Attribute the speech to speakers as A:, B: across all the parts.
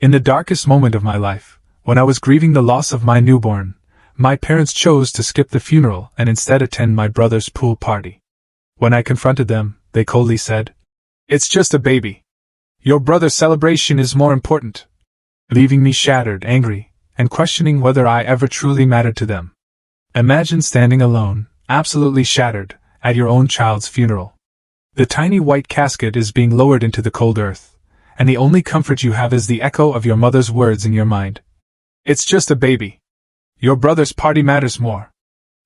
A: In the darkest moment of my life, when I was grieving the loss of my newborn, my parents chose to skip the funeral and instead attend my brother's pool party. When I confronted them, they coldly said, "It's just a baby. Your brother's celebration is more important," leaving me shattered, angry, and questioning whether I ever truly mattered to them. Imagine standing alone, absolutely shattered, at your own child's funeral. The tiny white casket is being lowered into the cold earth, and the only comfort you have is the echo of your mother's words in your mind. "It's just a baby. Your brother's party matters more."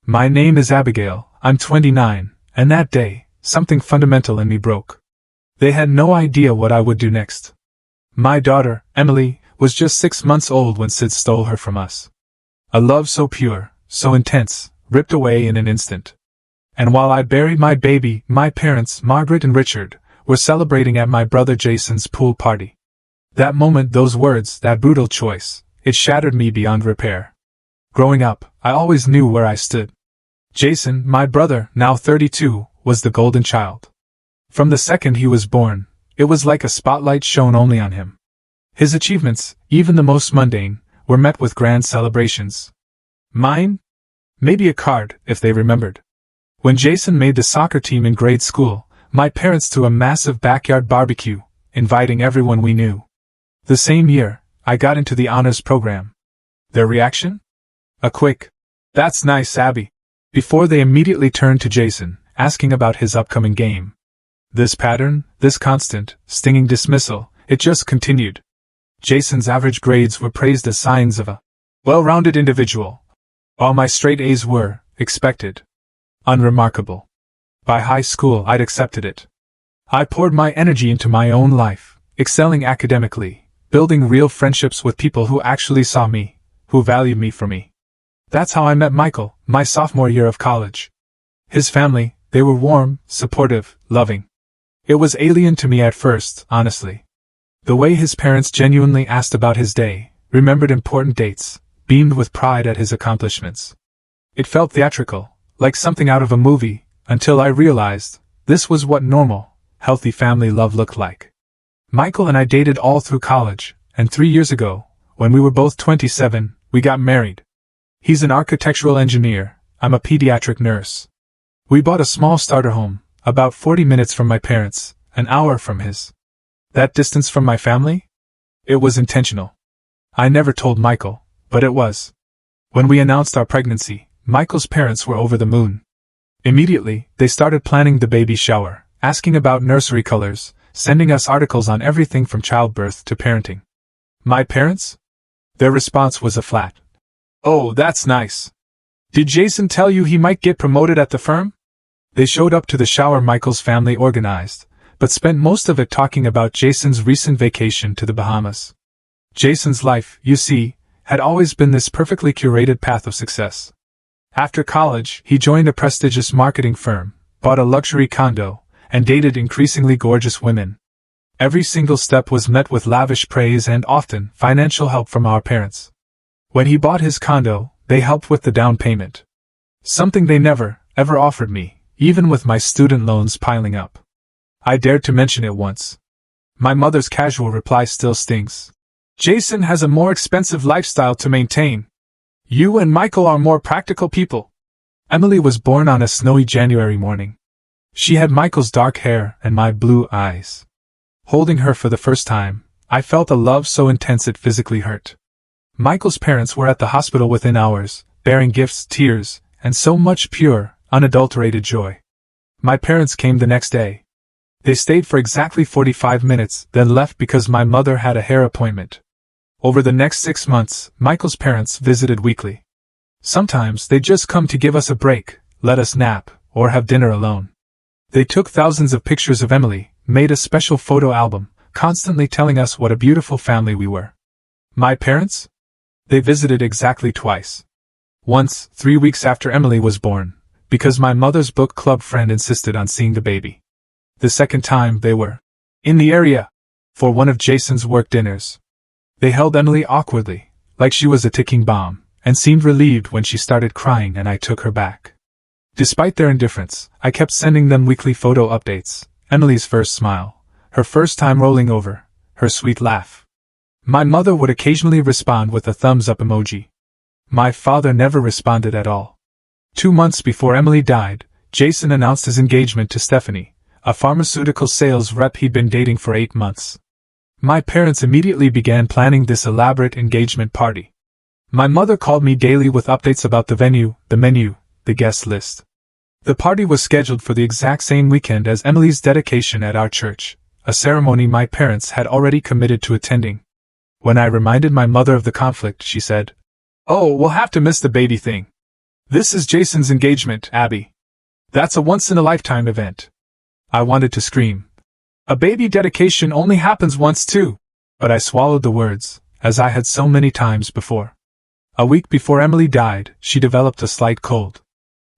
A: My name is Abigail, I'm 29, and that day, something fundamental in me broke. They had no idea what I would do next. My daughter, Emily, was just 6 months old when Sid stole her from us. A love so pure, so intense, ripped away in an instant. And while I buried my baby, my parents, Margaret and Richard, were celebrating at my brother Jason's pool party. That moment, those words, that brutal choice, it shattered me beyond repair. Growing up, I always knew where I stood. Jason, my brother, now 32, was the golden child. From the second he was born, it was like a spotlight shone only on him. His achievements, even the most mundane, were met with grand celebrations. Mine? Maybe a card, if they remembered. When Jason made the soccer team in grade school, my parents threw a massive backyard barbecue, inviting everyone we knew. The same year, I got into the honors program. Their reaction? A quick, "That's nice, Abby," before they immediately turned to Jason, asking about his upcoming game. This pattern, this constant, stinging dismissal, it just continued. Jason's average grades were praised as signs of a well-rounded individual, while my straight A's were expected, unremarkable. By high school, I'd accepted it. I poured my energy into my own life, excelling academically, building real friendships with people who actually saw me, who valued me for me. That's how I met Michael, my sophomore year of college. His family, they were warm, supportive, loving. It was alien to me at first, honestly. The way his parents genuinely asked about his day, remembered important dates, beamed with pride at his accomplishments. It felt theatrical, like something out of a movie, until I realized this was what normal, healthy family love looked like. Michael and I dated all through college, and 3 years ago, when we were both 27, we got married. He's an architectural engineer, I'm a pediatric nurse. We bought a small starter home, about 40 minutes from my parents, an hour from his. That distance from my family? It was intentional. I never told Michael, but it was. When we announced our pregnancy, Michael's parents were over the moon. Immediately, they started planning the baby shower, asking about nursery colors, sending us articles on everything from childbirth to parenting. My parents? Their response was a flat, "Oh, that's nice. Did Jason tell you he might get promoted at the firm?" They showed up to the shower Michael's family organized, but spent most of it talking about Jason's recent vacation to the Bahamas. Jason's life, you see, had always been this perfectly curated path of success. After college, he joined a prestigious marketing firm, bought a luxury condo, and dated increasingly gorgeous women. Every single step was met with lavish praise and often financial help from our parents. When he bought his condo, they helped with the down payment. Something they never, ever offered me, even with my student loans piling up. I dared to mention it once. My mother's casual reply still stings. "Jason has a more expensive lifestyle to maintain. You and Michael are more practical people." Emily was born on a snowy January morning. She had Michael's dark hair and my blue eyes. Holding her for the first time, I felt a love so intense it physically hurt. Michael's parents were at the hospital within hours, bearing gifts, tears, and so much pure, unadulterated joy. My parents came the next day. They stayed for exactly 45 minutes, then left because my mother had a hair appointment. Over the next 6 months, Michael's parents visited weekly. Sometimes they'd just come to give us a break, let us nap, or have dinner alone. They took thousands of pictures of Emily, made a special photo album, constantly telling us what a beautiful family we were. My parents? They visited exactly twice. Once, 3 weeks after Emily was born, because my mother's book club friend insisted on seeing the baby. The second time they were in the area for one of Jason's work dinners. They held Emily awkwardly, like she was a ticking bomb, and seemed relieved when she started crying and I took her back. Despite their indifference, I kept sending them weekly photo updates, Emily's first smile, her first time rolling over, her sweet laugh. My mother would occasionally respond with a thumbs up emoji. My father never responded at all. 2 months before Emily died, Jason announced his engagement to Stephanie, a pharmaceutical sales rep he'd been dating for 8 months. My parents immediately began planning this elaborate engagement party. My mother called me daily with updates about the venue, the menu, the guest list. The party was scheduled for the exact same weekend as Emily's dedication at our church, a ceremony my parents had already committed to attending. When I reminded my mother of the conflict, she said, "Oh, we'll have to miss the baby thing. This is Jason's engagement, Abby. That's a once-in-a-lifetime event." I wanted to scream. A baby dedication only happens once too. But I swallowed the words, as I had so many times before. A week before Emily died, she developed a slight cold.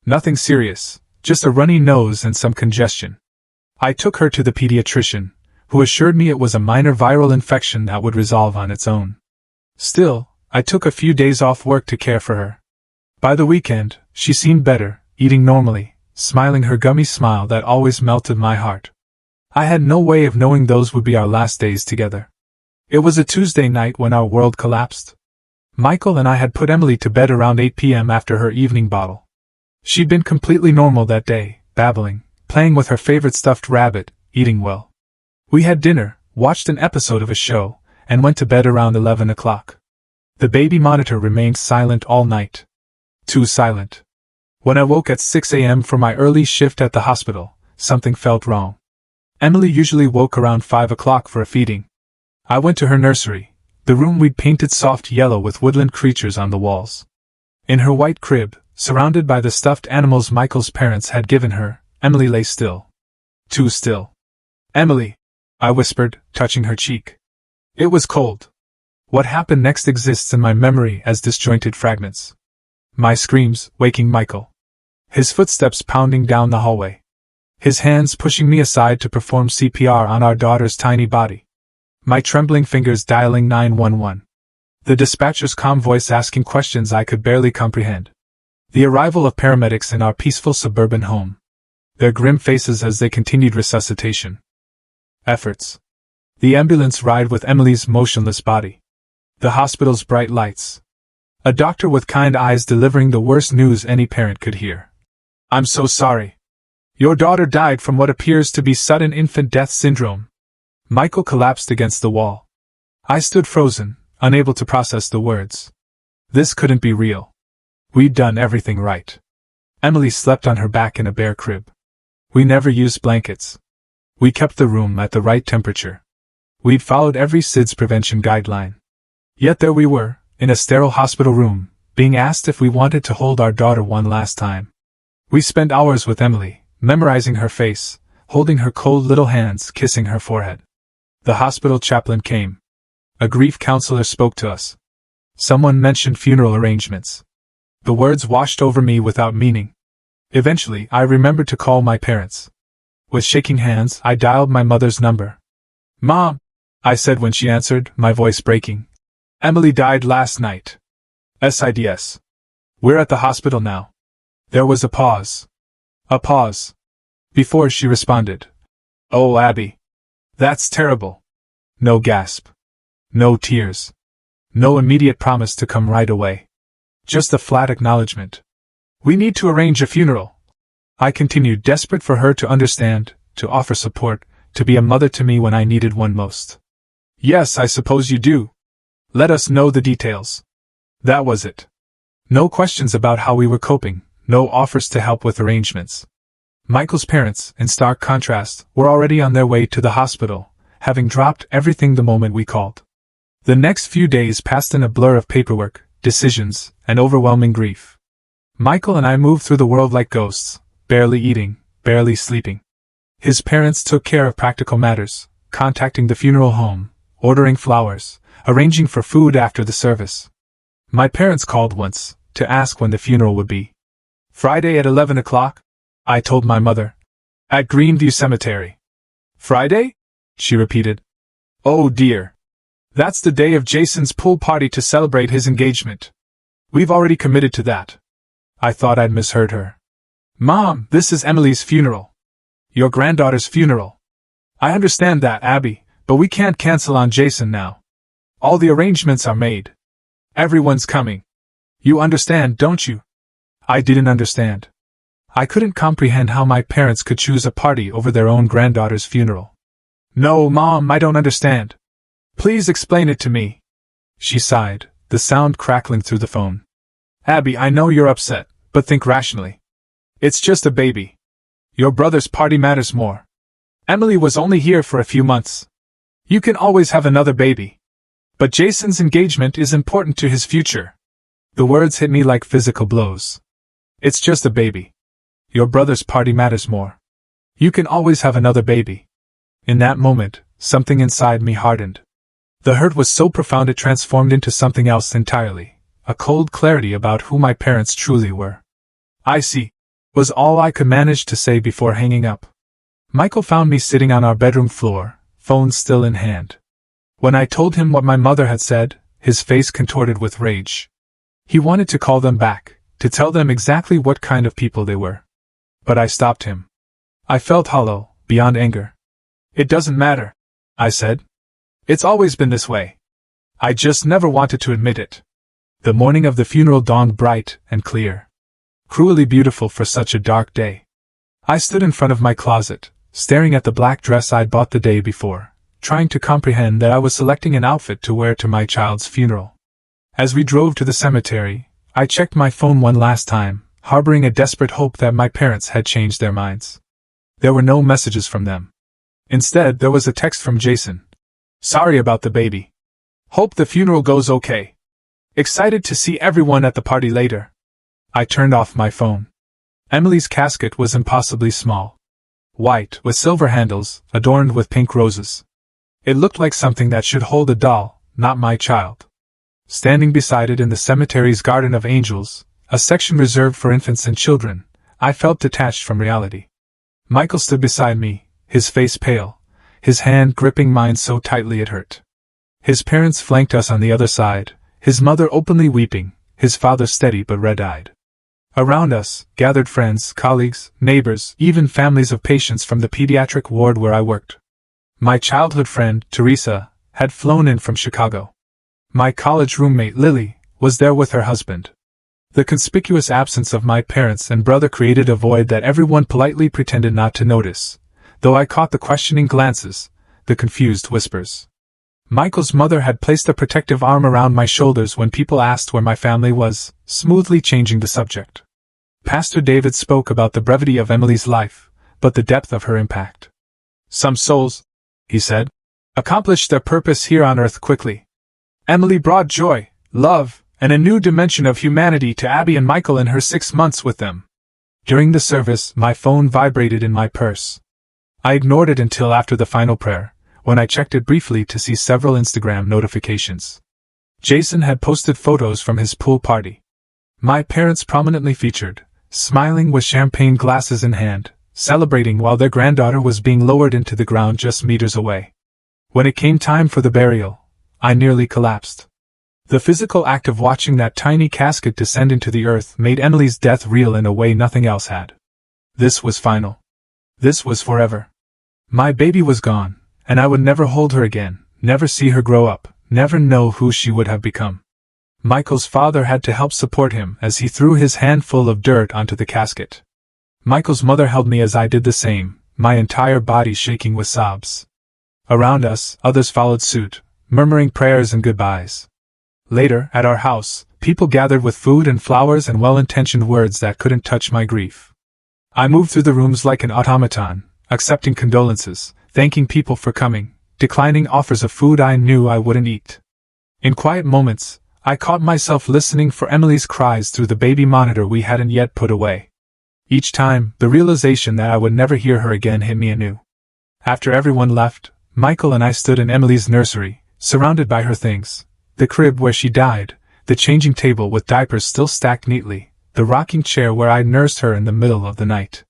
A: Nothing serious, just a runny nose and some congestion. I took her to the pediatrician, who assured me it was a minor viral infection that would resolve on its own. Still, I took a few days off work to care for her. By the weekend, she seemed better, eating normally, smiling her gummy smile that always melted my heart. I had no way of knowing those would be our last days together. It was a Tuesday night when our world collapsed. Michael and I had put Emily to bed around 8 p.m. after her evening bottle. She'd been completely normal that day, babbling, playing with her favorite stuffed rabbit, eating well. We had dinner, watched an episode of a show, and went to bed around 11 o'clock. The baby monitor remained silent all night. Too silent. When I woke at 6 a.m. for my early shift at the hospital, something felt wrong. Emily usually woke around 5 o'clock for a feeding. I went to her nursery, the room we'd painted soft yellow with woodland creatures on the walls. In her white crib, surrounded by the stuffed animals Michael's parents had given her, Emily lay still. Too still. "Emily," I whispered, touching her cheek. It was cold. What happened next exists in my memory as disjointed fragments. My screams, waking Michael. His footsteps pounding down the hallway. His hands pushing me aside to perform CPR on our daughter's tiny body. My trembling fingers dialing 911. The dispatcher's calm voice asking questions I could barely comprehend. The arrival of paramedics in our peaceful suburban home. Their grim faces as they continued resuscitation efforts. The ambulance ride with Emily's motionless body. The hospital's bright lights. A doctor with kind eyes delivering the worst news any parent could hear. "I'm so sorry. Your daughter died from what appears to be sudden infant death syndrome." Michael collapsed against the wall. I stood frozen, unable to process the words. This couldn't be real. We'd done everything right. Emily slept on her back in a bare crib. We never used blankets. We kept the room at the right temperature. We'd followed every SIDS prevention guideline. Yet there we were, in a sterile hospital room, being asked if we wanted to hold our daughter one last time. We spent hours with Emily, memorizing her face, holding her cold little hands, kissing her forehead. The hospital chaplain came. A grief counselor spoke to us. Someone mentioned funeral arrangements. The words washed over me without meaning. Eventually, I remembered to call my parents. With shaking hands, I dialed my mother's number. "Mom," I said when she answered, my voice breaking. "Emily died last night. SIDS. We're at the hospital now." There was a pause. A pause. Before she responded. "Oh, Abby. That's terrible." No gasp. No tears. No immediate promise to come right away. Just a flat acknowledgement. "We need to arrange a funeral." I continued, desperate for her to understand, to offer support, to be a mother to me when I needed one most. "Yes, I suppose you do. Let us know the details." That was it. No questions about how we were coping, no offers to help with arrangements. Michael's parents, in stark contrast, were already on their way to the hospital, having dropped everything the moment we called. The next few days passed in a blur of paperwork, decisions, and overwhelming grief. Michael and I moved through the world like ghosts, barely eating, barely sleeping. His parents took care of practical matters, contacting the funeral home, ordering flowers, arranging for food after the service. My parents called once, to ask when the funeral would be. "Friday at 11 o'clock, I told my mother. "At Greenview Cemetery." "Friday?" she repeated. "Oh dear. That's the day of Jason's pool party to celebrate his engagement. We've already committed to that." I thought I'd misheard her. "Mom, this is Emily's funeral. Your granddaughter's funeral. I understand that, Abby, but we can't cancel on Jason now." All the arrangements are made. Everyone's coming. You understand, don't you? I didn't understand. I couldn't comprehend how my parents could choose a party over their own granddaughter's funeral. No, Mom, I don't understand. Please explain it to me. She sighed, the sound crackling through the phone. Abby, I know you're upset, but think rationally. It's just a baby. Your brother's party matters more. Emily was only here for a few months. You can always have another baby. But Jason's engagement is important to his future. The words hit me like physical blows. It's just a baby. Your brother's party matters more. You can always have another baby. In that moment, something inside me hardened. The hurt was so profound it transformed into something else entirely, a cold clarity about who my parents truly were. I see, was all I could manage to say before hanging up. Michael found me sitting on our bedroom floor, phone still in hand. When I told him what my mother had said, his face contorted with rage. He wanted to call them back, to tell them exactly what kind of people they were. But I stopped him. I felt hollow, beyond anger. It doesn't matter, I said. It's always been this way. I just never wanted to admit it. The morning of the funeral dawned bright and clear. Cruelly beautiful for such a dark day. I stood in front of my closet, staring at the black dress I'd bought the day before, trying to comprehend that I was selecting an outfit to wear to my child's funeral. As we drove to the cemetery, I checked my phone one last time, harboring a desperate hope that my parents had changed their minds. There were no messages from them. Instead, there was a text from Jason. Sorry about the baby. Hope the funeral goes okay. Excited to see everyone at the party later. I turned off my phone. Emily's casket was impossibly small. White, with silver handles, adorned with pink roses. It looked like something that should hold a doll, not my child. Standing beside it in the cemetery's garden of angels, a section reserved for infants and children, I felt detached from reality. Michael stood beside me, his face pale, his hand gripping mine so tightly it hurt. His parents flanked us on the other side, his mother openly weeping, his father steady but red-eyed. Around us, gathered friends, colleagues, neighbors, even families of patients from the pediatric ward where I worked. My childhood friend, Teresa, had flown in from Chicago. My college roommate, Lily, was there with her husband. The conspicuous absence of my parents and brother created a void that everyone politely pretended not to notice, though I caught the questioning glances, the confused whispers. Michael's mother had placed a protective arm around my shoulders when people asked where my family was, smoothly changing the subject. Pastor David spoke about the brevity of Emily's life, but the depth of her impact. Some souls, he said, accomplish their purpose here on earth quickly. Emily brought joy, love, and a new dimension of humanity to Abby and Michael in her 6 months with them. During the service, my phone vibrated in my purse. I ignored it until after the final prayer, when I checked it briefly to see several Instagram notifications. Jason had posted photos from his pool party. My parents prominently featured, smiling with champagne glasses in hand, celebrating while their granddaughter was being lowered into the ground just meters away. When it came time for the burial, I nearly collapsed. The physical act of watching that tiny casket descend into the earth made Emily's death real in a way nothing else had. This was final. This was forever. My baby was gone, and I would never hold her again, never see her grow up, never know who she would have become. Michael's father had to help support him as he threw his handful of dirt onto the casket. Michael's mother held me as I did the same, my entire body shaking with sobs. Around us, others followed suit, murmuring prayers and goodbyes. Later, at our house, people gathered with food and flowers and well-intentioned words that couldn't touch my grief. I moved through the rooms like an automaton, accepting condolences, thanking people for coming, declining offers of food I knew I wouldn't eat. In quiet moments, I caught myself listening for Emily's cries through the baby monitor we hadn't yet put away. Each time, the realization that I would never hear her again hit me anew. After everyone left, Michael and I stood in Emily's nursery, surrounded by her things, the crib where she died, the changing table with diapers still stacked neatly, the rocking chair where I nursed her in the middle of the night.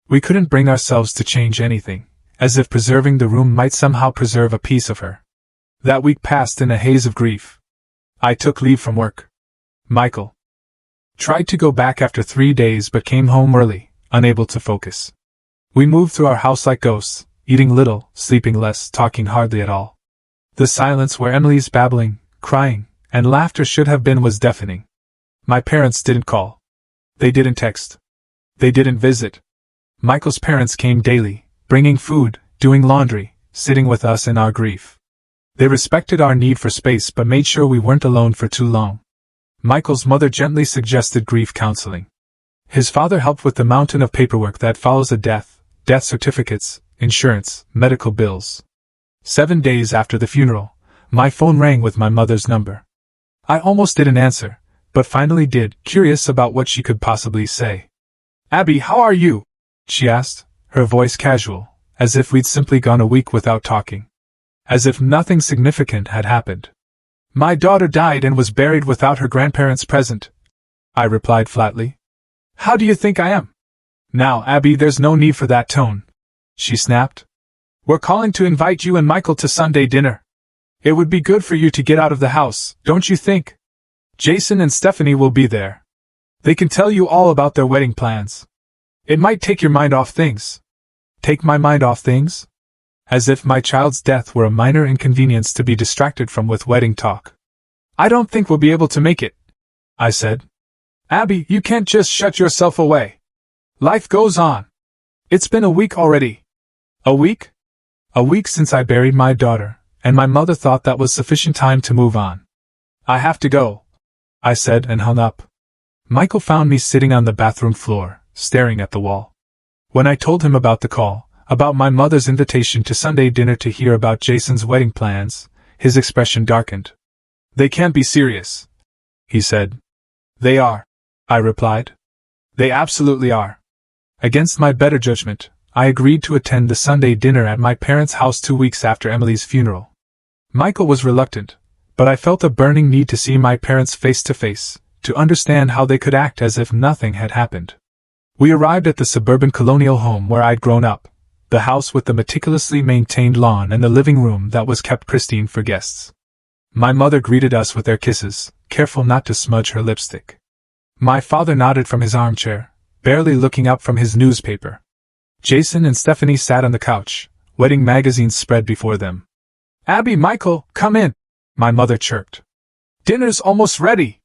A: We couldn't bring ourselves to change anything, as if preserving the room might somehow preserve a piece of her. That week passed in a haze of grief. I took leave from work. Michael tried to go back after 3 days but came home early, unable to focus. We moved through our house like ghosts, eating little, sleeping less, talking hardly at all. The silence where Emily's babbling, crying, and laughter should have been was deafening. My parents didn't call. They didn't text. They didn't visit. Michael's parents came daily, bringing food, doing laundry, sitting with us in our grief. They respected our need for space but made sure we weren't alone for too long. Michael's mother gently suggested grief counseling. His father helped with the mountain of paperwork that follows a death certificates, insurance, medical bills. 7 days after the funeral, my phone rang with my mother's number. I almost didn't answer, but finally did, curious about what she could possibly say. "Abby, how are you?" she asked, her voice casual, as if we'd simply gone a week without talking. As if nothing significant had happened. "My daughter died and was buried without her grandparents present," I replied flatly. "How do you think I am?" "Now, Abby, there's no need for that tone," she snapped. "We're calling to invite you and Michael to Sunday dinner. It would be good for you to get out of the house, don't you think? Jason and Stephanie will be there. They can tell you all about their wedding plans. It might take your mind off things." "Take my mind off things?" As if my child's death were a minor inconvenience to be distracted from with wedding talk. "I don't think we'll be able to make it," I said. "Abby, you can't just shut yourself away. Life goes on. It's been a week already." "A week?" "A week since I buried my daughter, and my mother thought that was sufficient time to move on." "I have to go," I said and hung up. Michael found me sitting on the bathroom floor, staring at the wall. When I told him about the call, about my mother's invitation to Sunday dinner to hear about Jason's wedding plans, his expression darkened. "They can't be serious," he said. "They are," I replied. "They absolutely are." Against my better judgment, I agreed to attend the Sunday dinner at my parents' house 2 weeks after Emily's funeral. Michael was reluctant, but I felt a burning need to see my parents face to face, to understand how they could act as if nothing had happened. We arrived at the suburban colonial home where I'd grown up, the house with the meticulously maintained lawn and the living room that was kept pristine for guests. My mother greeted us with their kisses, careful not to smudge her lipstick. My father nodded from his armchair, barely looking up from his newspaper. Jason and Stephanie sat on the couch, wedding magazines spread before them. "Abby, Michael, come in," my mother chirped. "Dinner's almost ready."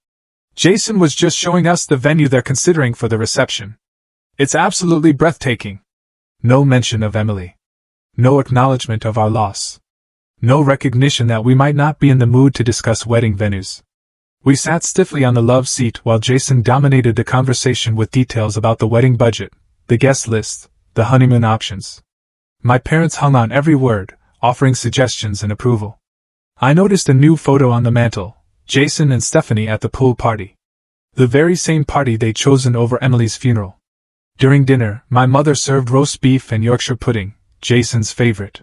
A: Jason was just showing us the venue they're considering for the reception. "It's absolutely breathtaking." No mention of Emily. No acknowledgement of our loss. No recognition that we might not be in the mood to discuss wedding venues. We sat stiffly on the love seat while Jason dominated the conversation with details about the wedding budget, the guest list, the honeymoon options. My parents hung on every word, offering suggestions and approval. I noticed a new photo on the mantel, Jason and Stephanie at the pool party. The very same party they'd chosen over Emily's funeral. During dinner, my mother served roast beef and Yorkshire pudding, Jason's favorite.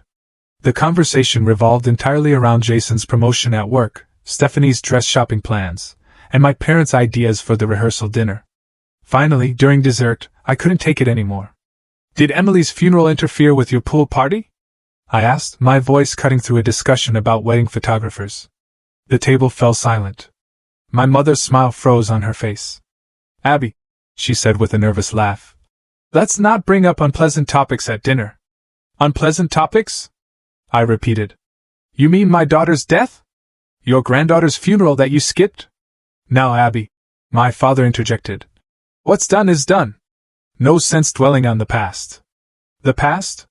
A: The conversation revolved entirely around Jason's promotion at work, Stephanie's dress shopping plans, and my parents' ideas for the rehearsal dinner. Finally, during dessert, I couldn't take it anymore. "Did Emily's funeral interfere with your pool party?" I asked, my voice cutting through a discussion about wedding photographers. The table fell silent. My mother's smile froze on her face. "Abby," she said with a nervous laugh, "let's not bring up unpleasant topics at dinner." "Unpleasant topics?" I repeated. "You mean my daughter's death? Your granddaughter's funeral that you skipped?" "Now, Abby," my father interjected. "What's done is done. No sense dwelling on the past." "The past?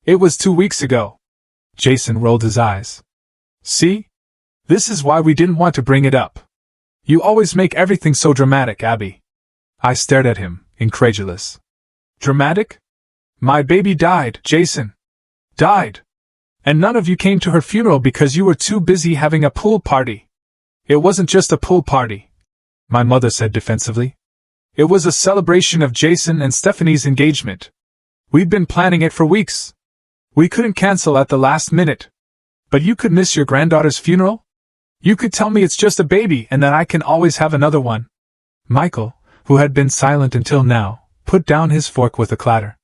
A: It was 2 weeks ago." Jason rolled his eyes. "See? This is why we didn't want to bring it up. You always make everything so dramatic, Abby." I stared at him, incredulous. "Dramatic? My baby died, Jason. Died. And none of you came to her funeral because you were too busy having a pool party." "It wasn't just a pool party," my mother said defensively. "It was a celebration of Jason and Stephanie's engagement. We'd been planning it for weeks. We couldn't cancel at the last minute. But you could miss your granddaughter's funeral? You could tell me it's just a baby and that I can always have another one." Michael, who had been silent until now, put down his fork with a clatter.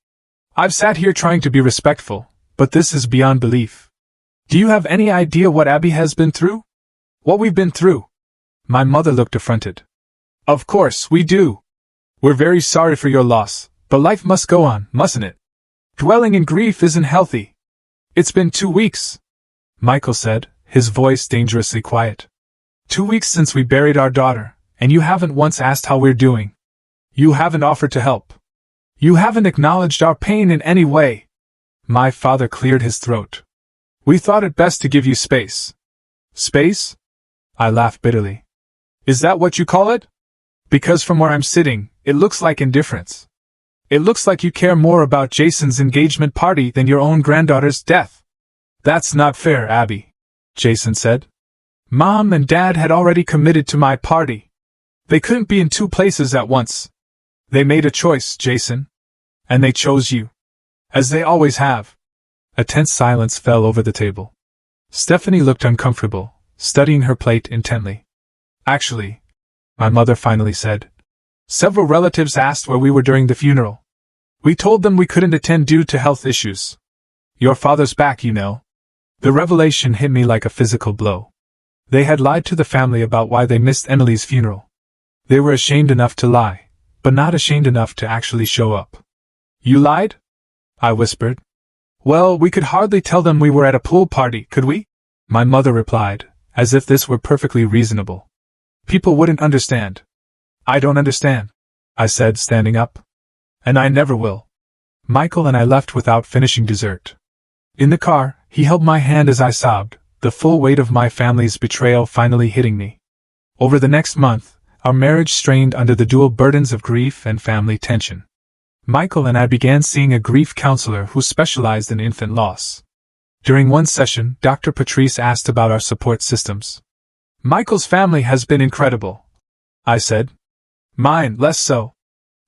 A: "I've sat here trying to be respectful, but this is beyond belief. Do you have any idea what Abby has been through? What we've been through?" My mother looked affronted. "Of course, we do. We're very sorry for your loss, but life must go on, mustn't it? Dwelling in grief isn't healthy. It's been 2 weeks," Michael said, his voice dangerously quiet. 2 weeks since we buried our daughter, and you haven't once asked how we're doing. You haven't offered to help. You haven't acknowledged our pain in any way. My father cleared his throat. We thought it best to give you space. Space? I laughed bitterly. Is that what you call it? Because from where I'm sitting, it looks like indifference. It looks like you care more about Jason's engagement party than your own granddaughter's death. That's not fair, Abby, Jason said. Mom and Dad had already committed to my party. They couldn't be in 2 places at once. They made a choice, Jason. And they chose you. As they always have. A tense silence fell over the table. Stephanie looked uncomfortable, studying her plate intently. Actually, my mother finally said. Several relatives asked where we were during the funeral. We told them we couldn't attend due to health issues. Your father's back, you know. The revelation hit me like a physical blow. They had lied to the family about why they missed Emily's funeral. They were ashamed enough to lie, but not ashamed enough to actually show up. You lied? I whispered. Well, we could hardly tell them we were at a pool party, could we? My mother replied, as if this were perfectly reasonable. People wouldn't understand. I don't understand, I said, standing up. And I never will. Michael and I left without finishing dessert. In the car, he held my hand as I sobbed, the full weight of my family's betrayal finally hitting me. Over the next month, our marriage strained under the dual burdens of grief and family tension. Michael and I began seeing a grief counselor who specialized in infant loss. During one session, Dr. Patrice asked about our support systems. Michael's family has been incredible, I said. Mine, less so.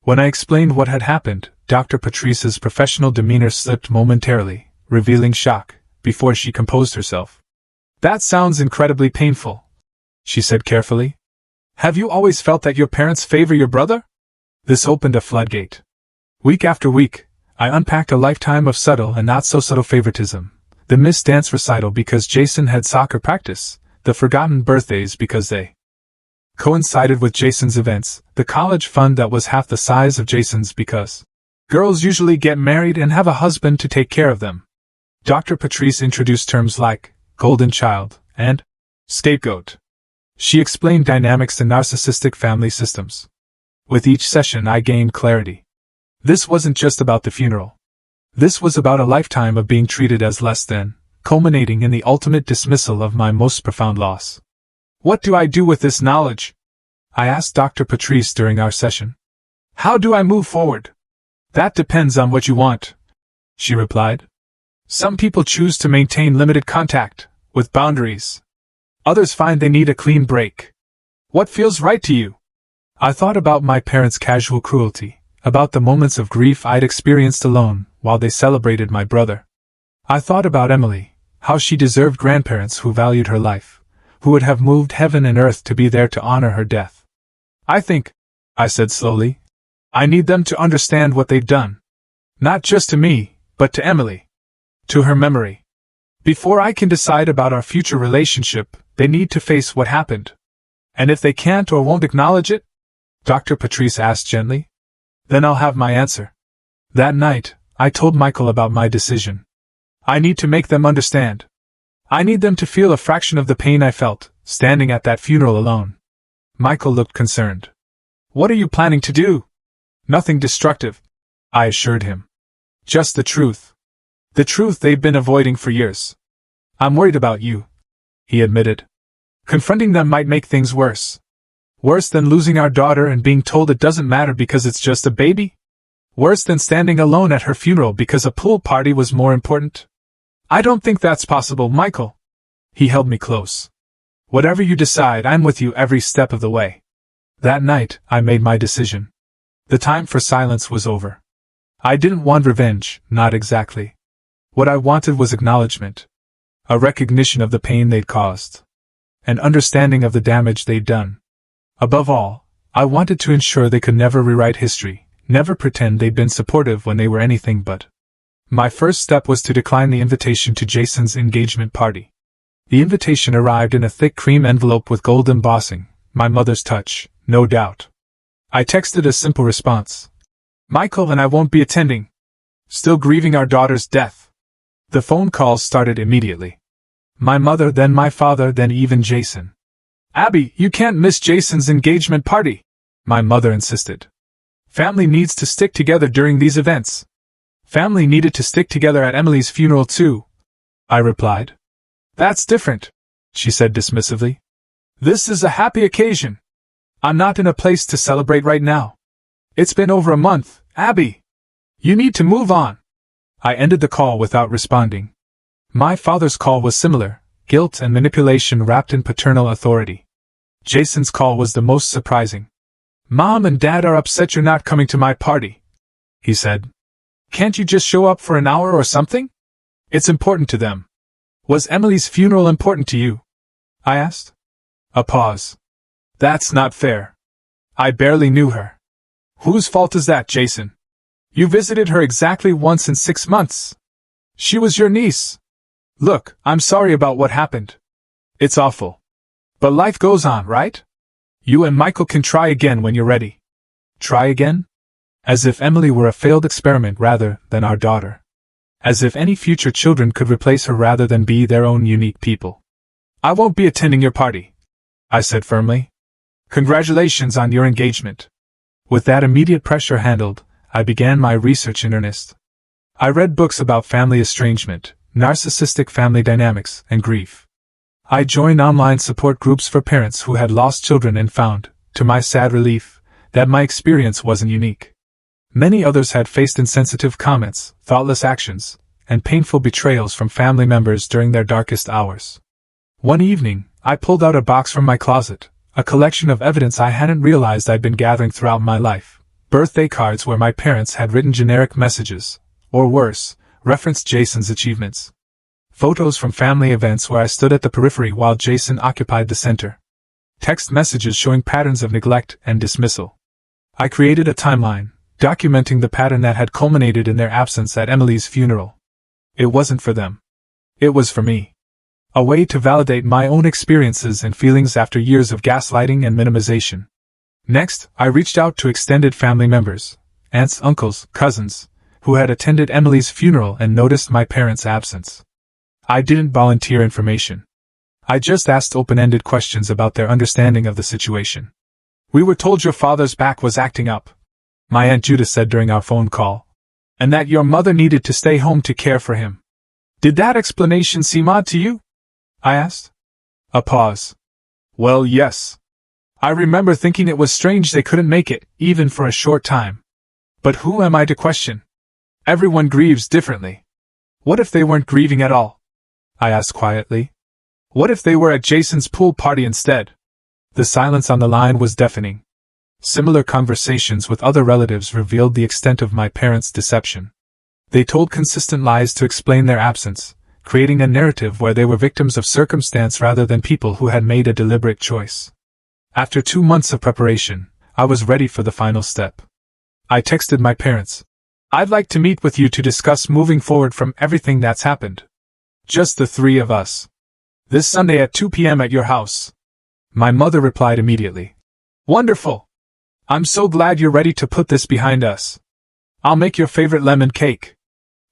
A: When I explained what had happened, Dr. Patrice's professional demeanor slipped momentarily, revealing shock, before she composed herself. That sounds incredibly painful, she said carefully. Have you always felt that your parents favor your brother? This opened a floodgate. Week after week, I unpacked a lifetime of subtle and not-so-subtle favoritism. The missed dance recital because Jason had soccer practice, the forgotten birthdays because they coincided with Jason's events, the college fund that was half the size of Jason's because girls usually get married and have a husband to take care of them. Dr. Patrice introduced terms like golden child and scapegoat. She explained dynamics in narcissistic family systems. With each session I gained clarity. This wasn't just about the funeral. This was about a lifetime of being treated as less than, culminating in the ultimate dismissal of my most profound loss. What do I do with this knowledge? I asked Dr. Patrice during our session. How do I move forward? That depends on what you want, she replied. Some people choose to maintain limited contact, with boundaries. Others find they need a clean break. What feels right to you? I thought about my parents' casual cruelty, about the moments of grief I'd experienced alone while they celebrated my brother. I thought about Emily, how she deserved grandparents who valued her life, who would have moved heaven and earth to be there to honor her death. I think, I said slowly, I need them to understand what they've done. Not just to me, but to Emily. To her memory. Before I can decide about our future relationship, they need to face what happened. And if they can't or won't acknowledge it? Dr. Patrice asked gently. Then I'll have my answer. That night, I told Michael about my decision. I need to make them understand. I need them to feel a fraction of the pain I felt, standing at that funeral alone. Michael looked concerned. What are you planning to do? Nothing destructive, I assured him. Just the truth. The truth they've been avoiding for years. I'm worried about you, he admitted. Confronting them might make things worse. Worse than losing our daughter and being told it doesn't matter because it's just a baby? Worse than standing alone at her funeral because a pool party was more important? I don't think that's possible, Michael. He held me close. Whatever you decide, I'm with you every step of the way. That night, I made my decision. The time for silence was over. I didn't want revenge, not exactly. What I wanted was acknowledgement. A recognition of the pain they'd caused. An understanding of the damage they'd done. Above all, I wanted to ensure they could never rewrite history, never pretend they'd been supportive when they were anything but. My first step was to decline the invitation to Jason's engagement party. The invitation arrived in a thick cream envelope with gold embossing, my mother's touch, no doubt. I texted a simple response. Michael and I won't be attending. Still grieving our daughter's death. The phone calls started immediately. My mother, then my father, then even Jason. Abby, you can't miss Jason's engagement party, my mother insisted. Family needs to stick together during these events. Family needed to stick together at Emily's funeral too, I replied. That's different, she said dismissively. This is a happy occasion. I'm not in a place to celebrate right now. It's been over a month, Abby. You need to move on. I ended the call without responding. My father's call was similar, guilt and manipulation wrapped in paternal authority. Jason's call was the most surprising. Mom and Dad are upset you're not coming to my party, he said. Can't you just show up for an hour or something? It's important to them. Was Emily's funeral important to you? I asked. A pause. That's not fair. I barely knew her. Whose fault is that, Jason? You visited her exactly once in 6 months. She was your niece. Look, I'm sorry about what happened. It's awful. But life goes on, right? You and Michael can try again when you're ready. Try again? As if Emily were a failed experiment rather than our daughter. As if any future children could replace her rather than be their own unique people. I won't be attending your party, I said firmly. Congratulations on your engagement. With that immediate pressure handled, I began my research in earnest. I read books about family estrangement, narcissistic family dynamics, and grief. I joined online support groups for parents who had lost children and found, to my sad relief, that my experience wasn't unique. Many others had faced insensitive comments, thoughtless actions, and painful betrayals from family members during their darkest hours. One evening, I pulled out a box from my closet, a collection of evidence I hadn't realized I'd been gathering throughout my life. Birthday cards where my parents had written generic messages, or worse, referenced Jason's achievements. Photos from family events where I stood at the periphery while Jason occupied the center. Text messages showing patterns of neglect and dismissal. I created a timeline, documenting the pattern that had culminated in their absence at Emily's funeral. It wasn't for them. It was for me. A way to validate my own experiences and feelings after years of gaslighting and minimization. Next, I reached out to extended family members, aunts, uncles, cousins, who had attended Emily's funeral and noticed my parents' absence. I didn't volunteer information. I just asked open-ended questions about their understanding of the situation. We were told your father's back was acting up, my Aunt Judith said during our phone call, and that your mother needed to stay home to care for him. Did that explanation seem odd to you? I asked. A pause. Well, yes. I remember thinking it was strange they couldn't make it, even for a short time. But who am I to question? Everyone grieves differently. What if they weren't grieving at all? I asked quietly. What if they were at Jason's pool party instead? The silence on the line was deafening. Similar conversations with other relatives revealed the extent of my parents' deception. They told consistent lies to explain their absence, creating a narrative where they were victims of circumstance rather than people who had made a deliberate choice. After 2 months of preparation, I was ready for the final step. I texted my parents. I'd like to meet with you to discuss moving forward from everything that's happened. Just the 3 of us. This Sunday at 2 p.m. at your house. My mother replied immediately. Wonderful! I'm so glad you're ready to put this behind us. I'll make your favorite lemon cake.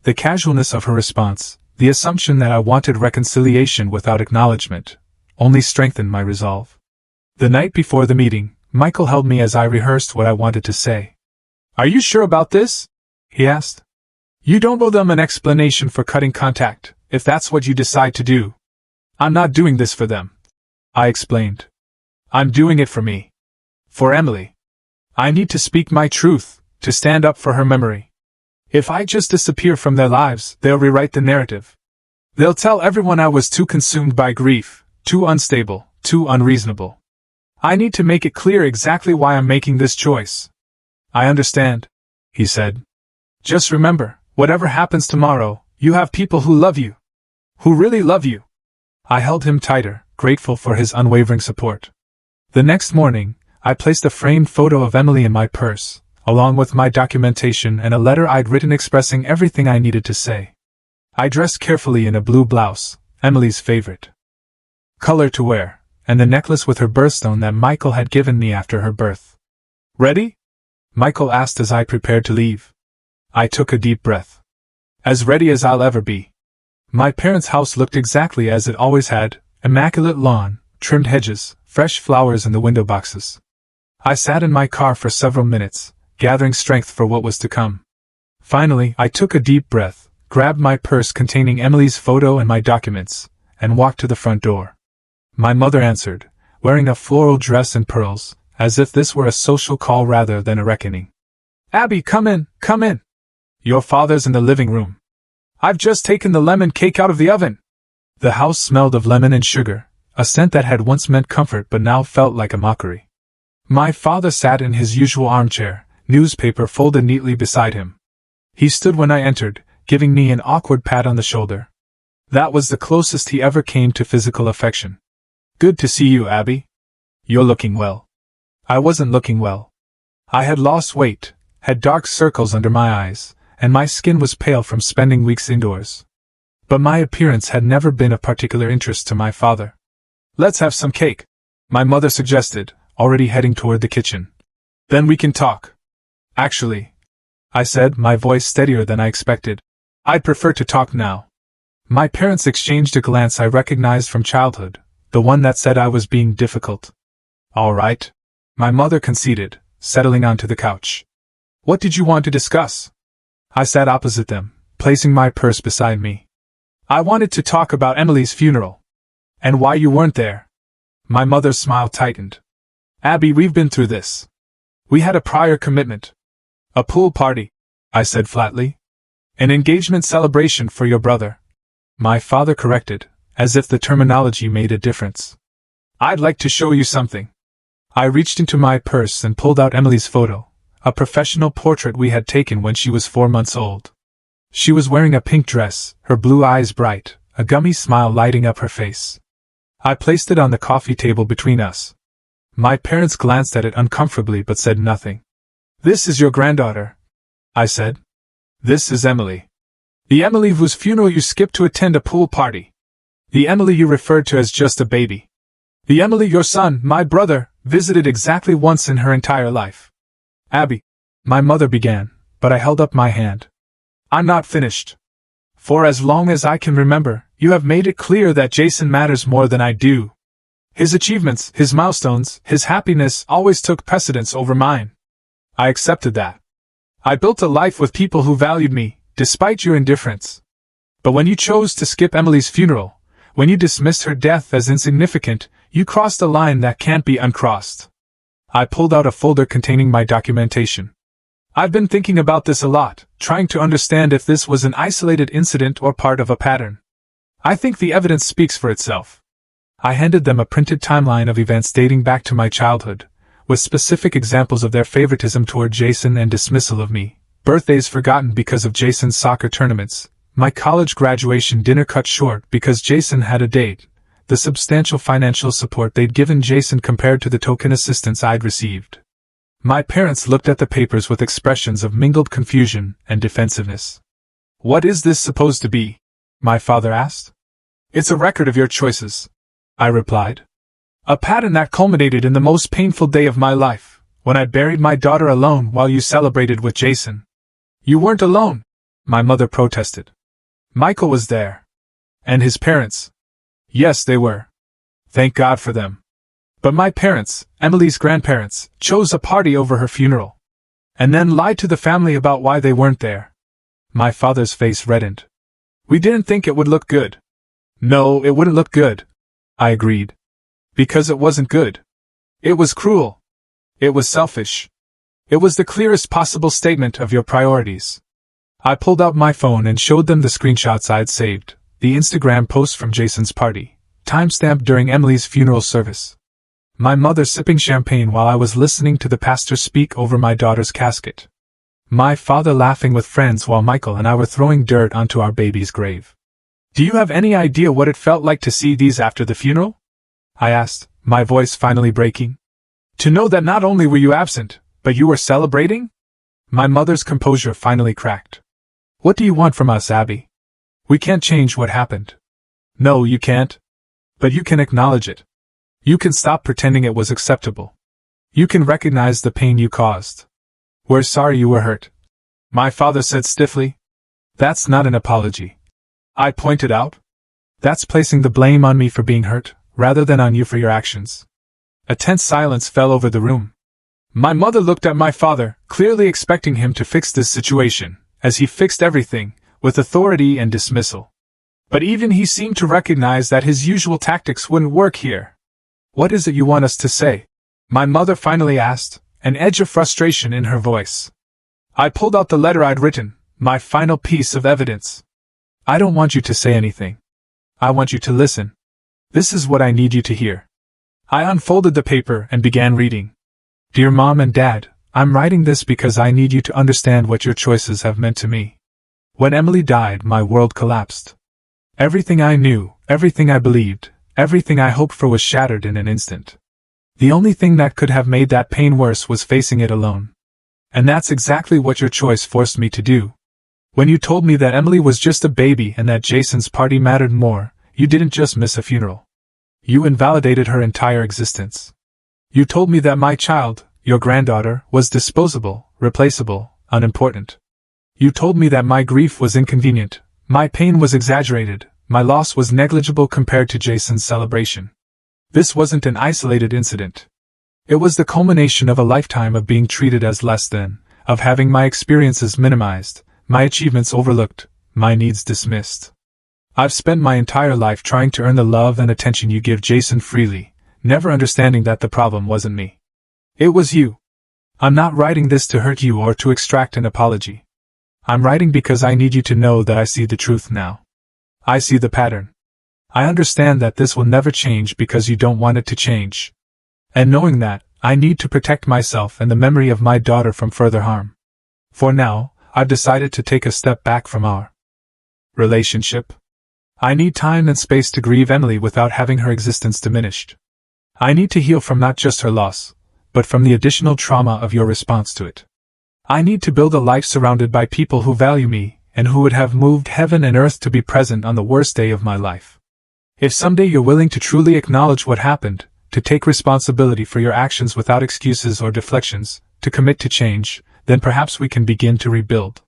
A: The casualness of her response, the assumption that I wanted reconciliation without acknowledgement, only strengthened my resolve. The night before the meeting, Michael held me as I rehearsed what I wanted to say. Are you sure about this? He asked. You don't owe them an explanation for cutting contact, if that's what you decide to do. I'm not doing this for them, I explained. I'm doing it for me. For Emily. I need to speak my truth, to stand up for her memory. If I just disappear from their lives, they'll rewrite the narrative. They'll tell everyone I was too consumed by grief, too unstable, too unreasonable. I need to make it clear exactly why I'm making this choice. I understand, he said. Just remember, whatever happens tomorrow, you have people who love you. Who really love you. I held him tighter, grateful for his unwavering support. The next morning, I placed a framed photo of Emily in my purse, along with my documentation and a letter I'd written expressing everything I needed to say. I dressed carefully in a blue blouse, Emily's favorite color to wear, and the necklace with her birthstone that Michael had given me after her birth. Ready? Michael asked as I prepared to leave. I took a deep breath. As ready as I'll ever be. My parents' house looked exactly as it always had, immaculate lawn, trimmed hedges, fresh flowers in the window boxes. I sat in my car for several minutes, gathering strength for what was to come. Finally, I took a deep breath, grabbed my purse containing Emily's photo and my documents, and walked to the front door. My mother answered, wearing a floral dress and pearls, as if this were a social call rather than a reckoning. "Abby, come in, come in. Your father's in the living room. I've just taken the lemon cake out of the oven." The house smelled of lemon and sugar, a scent that had once meant comfort but now felt like a mockery. My father sat in his usual armchair, newspaper folded neatly beside him. He stood when I entered, giving me an awkward pat on the shoulder. That was the closest he ever came to physical affection. "Good to see you, Abby. You're looking well." I wasn't looking well. I had lost weight, had dark circles under my eyes, and my skin was pale from spending weeks indoors. But my appearance had never been of particular interest to my father. "Let's have some cake," my mother suggested, already heading toward the kitchen. "Then we can talk." "Actually," I said, my voice steadier than I expected, "I'd prefer to talk now." My parents exchanged a glance I recognized from childhood, the one that said I was being difficult. "All right," my mother conceded, settling onto the couch. "What did you want to discuss?" I sat opposite them, placing my purse beside me. "I wanted to talk about Emily's funeral. And why you weren't there." My mother's smile tightened. "Abby, we've been through this. We had a prior commitment. A pool party," I said flatly. "An engagement celebration for your brother," my father corrected, as if the terminology made a difference. "I'd like to show you something." I reached into my purse and pulled out Emily's photo, a professional portrait we had taken when she was 4 months old. She was wearing a pink dress, her blue eyes bright, a gummy smile lighting up her face. I placed it on the coffee table between us. My parents glanced at it uncomfortably but said nothing. "This is your granddaughter," I said. "This is Emily. The Emily whose funeral you skipped to attend a pool party. The Emily you referred to as just a baby. The Emily your son, my brother, visited exactly once in her entire life." "Abby," my mother began, but I held up my hand. "I'm not finished. For as long as I can remember, you have made it clear that Jason matters more than I do. His achievements, his milestones, his happiness always took precedence over mine. I accepted that. I built a life with people who valued me, despite your indifference. But when you chose to skip Emily's funeral, when you dismissed her death as insignificant, you crossed a line that can't be uncrossed." I pulled out a folder containing my documentation. "I've been thinking about this a lot, trying to understand if this was an isolated incident or part of a pattern. I think the evidence speaks for itself." I handed them a printed timeline of events dating back to my childhood, with specific examples of their favoritism toward Jason and dismissal of me, birthdays forgotten because of Jason's soccer tournaments, my college graduation dinner cut short because Jason had a date, the substantial financial support they'd given Jason compared to the token assistance I'd received. My parents looked at the papers with expressions of mingled confusion and defensiveness. "What is this supposed to be?" my father asked. "It's a record of your choices," I replied. "A pattern that culminated in the most painful day of my life, when I buried my daughter alone while you celebrated with Jason." "You weren't alone," my mother protested. "Michael was there. And his parents." "Yes, they were. Thank God for them. But my parents, Emily's grandparents, chose a party over her funeral. And then lied to the family about why they weren't there." My father's face reddened. "We didn't think it would look good." "No, it wouldn't look good," I agreed. "Because it wasn't good. It was cruel. It was selfish. It was the clearest possible statement of your priorities." I pulled out my phone and showed them the screenshots I'd saved, the Instagram post from Jason's party, timestamped during Emily's funeral service. My mother sipping champagne while I was listening to the pastor speak over my daughter's casket. My father laughing with friends while Michael and I were throwing dirt onto our baby's grave. "Do you have any idea what it felt like to see these after the funeral?" I asked, my voice finally breaking. "To know that not only were you absent, but you were celebrating?" My mother's composure finally cracked. "What do you want from us, Abby? We can't change what happened." "No, you can't. But you can acknowledge it. You can stop pretending it was acceptable. You can recognize the pain you caused. We're sorry you were hurt," my father said stiffly. "That's not an apology." I pointed out. That's placing the blame on me for being hurt, rather than on you for your actions. A tense silence fell over the room. My mother looked at my father, clearly expecting him to fix this situation, as he fixed everything, with authority and dismissal. But even he seemed to recognize that his usual tactics wouldn't work here. What is it you want us to say? My mother finally asked, an edge of frustration in her voice. I pulled out the letter I'd written, my final piece of evidence. I don't want you to say anything. I want you to listen. This is what I need you to hear. I unfolded the paper and began reading. Dear Mom and Dad, I'm writing this because I need you to understand what your choices have meant to me. When Emily died, my world collapsed. Everything I knew, everything I believed, everything I hoped for was shattered in an instant. The only thing that could have made that pain worse was facing it alone. And that's exactly what your choice forced me to do. When you told me that Emily was just a baby and that Jason's party mattered more, you didn't just miss a funeral. You invalidated her entire existence. You told me that my child, your granddaughter, was disposable, replaceable, unimportant. You told me that my grief was inconvenient, my pain was exaggerated, my loss was negligible compared to Jason's celebration. This wasn't an isolated incident. It was the culmination of a lifetime of being treated as less than, of having my experiences minimized, my achievements overlooked, my needs dismissed. I've spent my entire life trying to earn the love and attention you give Jason freely, never understanding that the problem wasn't me. It was you. I'm not writing this to hurt you or to extract an apology. I'm writing because I need you to know that I see the truth now. I see the pattern. I understand that this will never change because you don't want it to change. And knowing that, I need to protect myself and the memory of my daughter from further harm. For now, I've decided to take a step back from our relationship. I need time and space to grieve Emily without having her existence diminished. I need to heal from not just her loss, but from the additional trauma of your response to it. I need to build a life surrounded by people who value me, and who would have moved heaven and earth to be present on the worst day of my life. If someday you're willing to truly acknowledge what happened, to take responsibility for your actions without excuses or deflections, to commit to change, then perhaps we can begin to rebuild.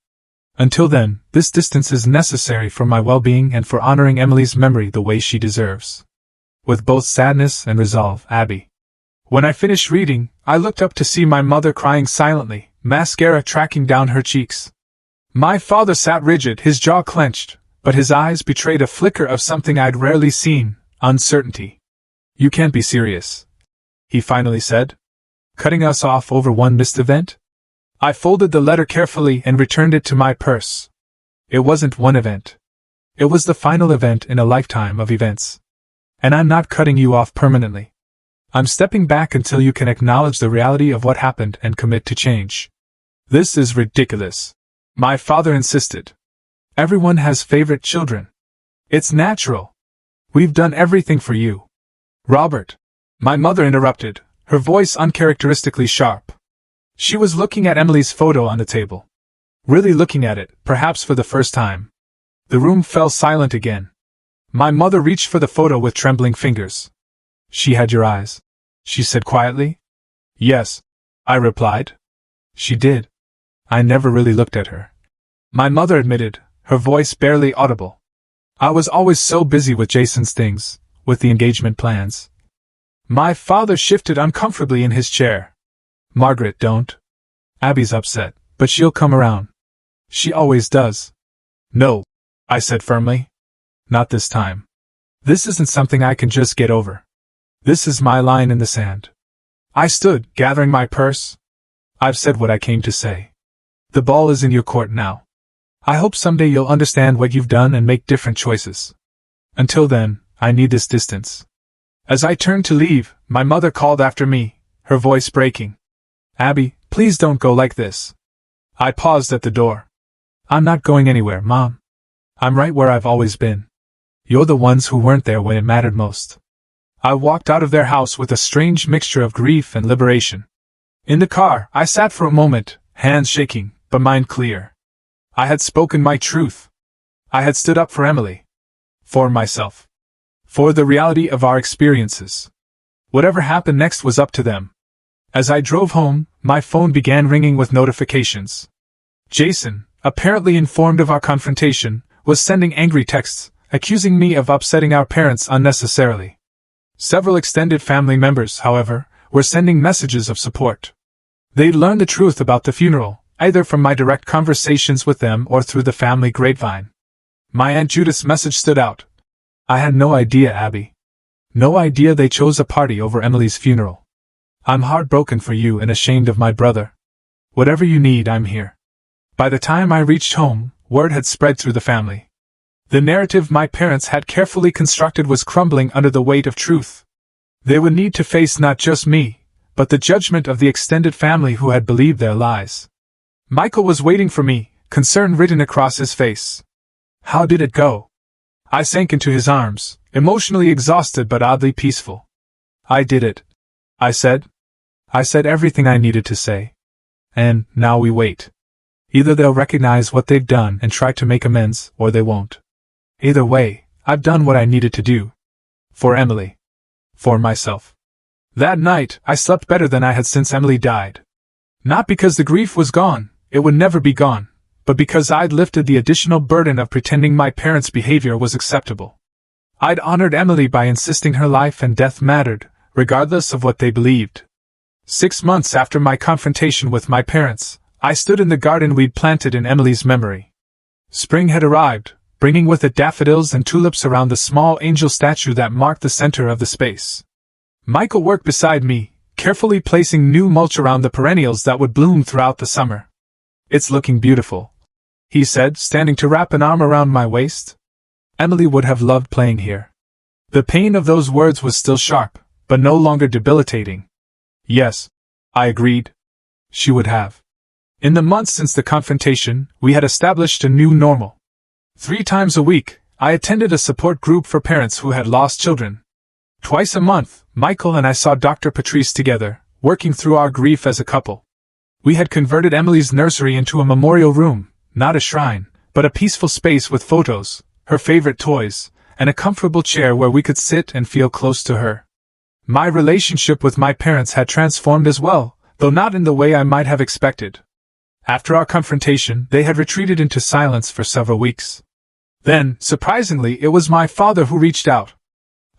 A: Until then, this distance is necessary for my well-being and for honoring Emily's memory the way she deserves. With both sadness and resolve, Abby. When I finished reading, I looked up to see my mother crying silently, mascara tracking down her cheeks. My father sat rigid, his jaw clenched, but his eyes betrayed a flicker of something I'd rarely seen, uncertainty. You can't be serious, he finally said. Cutting us off over one missed event? I folded the letter carefully and returned it to my purse. It wasn't one event. It was the final event in a lifetime of events. And I'm not cutting you off permanently. I'm stepping back until you can acknowledge the reality of what happened and commit to change. This is ridiculous, my father insisted. Everyone has favorite children. It's natural. We've done everything for you. Robert, my mother interrupted, her voice uncharacteristically sharp. She was looking at Emily's photo on the table. Really looking at it, perhaps for the first time. The room fell silent again. My mother reached for the photo with trembling fingers. She had your eyes, she said quietly. Yes, I replied. She did. I never really looked at her. My mother admitted, her voice barely audible. I was always so busy with Jason's things, with the engagement plans. My father shifted uncomfortably in his chair. Margaret, don't. Abby's upset, but she'll come around. She always does. No, I said firmly. Not this time. This isn't something I can just get over. This is my line in the sand. I stood, gathering my purse. I've said what I came to say. The ball is in your court now. I hope someday you'll understand what you've done and make different choices. Until then, I need this distance. As I turned to leave, my mother called after me, her voice breaking. Abby, please don't go like this. I paused at the door. I'm not going anywhere, Mom. I'm right where I've always been. You're the ones who weren't there when it mattered most. I walked out of their house with a strange mixture of grief and liberation. In the car, I sat for a moment, hands shaking, but mind clear. I had spoken my truth. I had stood up for Emily. For myself. For the reality of our experiences. Whatever happened next was up to them. As I drove home, my phone began ringing with notifications. Jason, apparently informed of our confrontation, was sending angry texts, accusing me of upsetting our parents unnecessarily. Several extended family members, however, were sending messages of support. They'd learned the truth about the funeral, either from my direct conversations with them or through the family grapevine. My Aunt Judith's message stood out. I had no idea, Abby. No idea they chose a party over Emily's funeral. I'm heartbroken for you and ashamed of my brother. Whatever you need, I'm here. By the time I reached home, word had spread through the family. The narrative my parents had carefully constructed was crumbling under the weight of truth. They would need to face not just me, but the judgment of the extended family who had believed their lies. Michael was waiting for me, concern written across his face. How did it go? I sank into his arms, emotionally exhausted but oddly peaceful. I did it. I said. I said everything I needed to say. And now we wait. Either they'll recognize what they've done and try to make amends, or they won't. Either way, I've done what I needed to do. For Emily. For myself. That night, I slept better than I had since Emily died. Not because the grief was gone, it would never be gone, but because I'd lifted the additional burden of pretending my parents' behavior was acceptable. I'd honored Emily by insisting her life and death mattered, regardless of what they believed. 6 months after my confrontation with my parents, I stood in the garden we'd planted in Emily's memory. Spring had arrived, bringing with it daffodils and tulips around the small angel statue that marked the center of the space. Michael worked beside me, carefully placing new mulch around the perennials that would bloom throughout the summer. It's looking beautiful, he said, standing to wrap an arm around my waist. Emily would have loved playing here. The pain of those words was still sharp, but no longer debilitating. Yes, I agreed. She would have. In the months since the confrontation, we had established a new normal. 3 times a week, I attended a support group for parents who had lost children. Twice a month, Michael and I saw Dr. Patrice together, working through our grief as a couple. We had converted Emily's nursery into a memorial room, not a shrine, but a peaceful space with photos, her favorite toys, and a comfortable chair where we could sit and feel close to her. My relationship with my parents had transformed as well, though not in the way I might have expected. After our confrontation, they had retreated into silence for several weeks. Then, surprisingly, it was my father who reached out.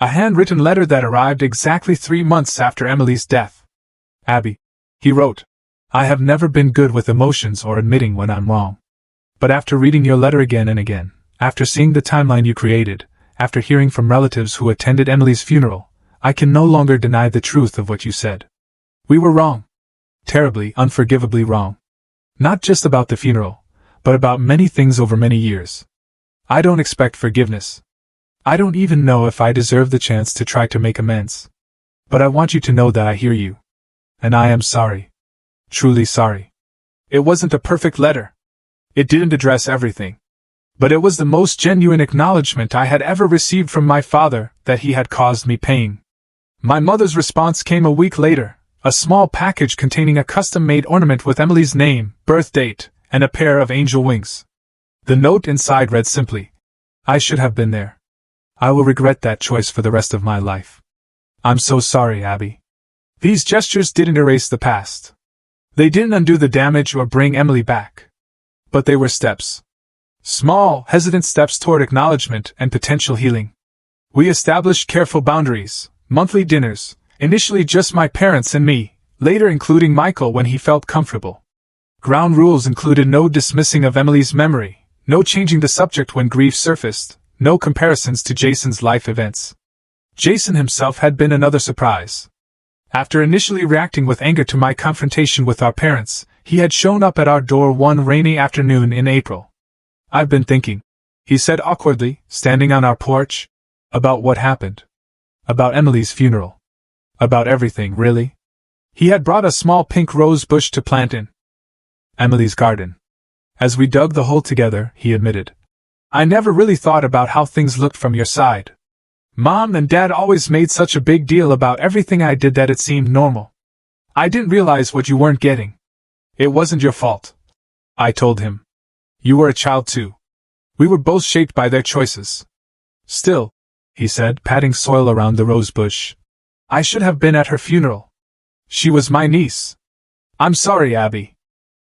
A: A handwritten letter that arrived exactly 3 months after Emily's death. Abby, he wrote, I have never been good with emotions or admitting when I'm wrong. But after reading your letter again and again, after seeing the timeline you created, after hearing from relatives who attended Emily's funeral, I can no longer deny the truth of what you said. We were wrong. Terribly, unforgivably wrong. Not just about the funeral, but about many things over many years. I don't expect forgiveness. I don't even know if I deserve the chance to try to make amends. But I want you to know that I hear you. And I am sorry. Truly sorry. It wasn't a perfect letter. It didn't address everything. But it was the most genuine acknowledgement I had ever received from my father that he had caused me pain. My mother's response came a week later, a small package containing a custom-made ornament with Emily's name, birth date, and a pair of angel wings. The note inside read simply, I should have been there. I will regret that choice for the rest of my life. I'm so sorry, Abby. These gestures didn't erase the past. They didn't undo the damage or bring Emily back. But they were steps. Small, hesitant steps toward acknowledgement and potential healing. We established careful boundaries, monthly dinners, initially just my parents and me, later including Michael when he felt comfortable. Ground rules included no dismissing of Emily's memory, no changing the subject when grief surfaced, no comparisons to Jason's life events. Jason himself had been another surprise. After initially reacting with anger to my confrontation with our parents, he had shown up at our door one rainy afternoon in April. I've been thinking, he said awkwardly, standing on our porch, about what happened. About Emily's funeral. About everything, really. He had brought a small pink rose bush to plant in Emily's garden. As we dug the hole together, he admitted, I never really thought about how things looked from your side. Mom and Dad always made such a big deal about everything I did that it seemed normal. I didn't realize what you weren't getting. It wasn't your fault. I told him. You were a child too. We were both shaped by their choices. Still, he said, patting soil around the rose bush, I should have been at her funeral. She was my niece. I'm sorry, Abby.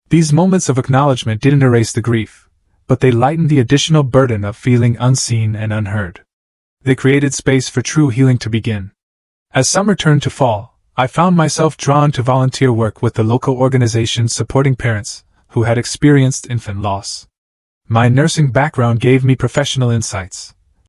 A: These moments of acknowledgement didn't erase the grief, but they lightened the additional burden of feeling unseen and unheard. They created space for true healing to begin. As summer turned to fall, I found myself drawn to volunteer work with the local organization supporting parents who had experienced infant loss. My nursing background gave me professional insights,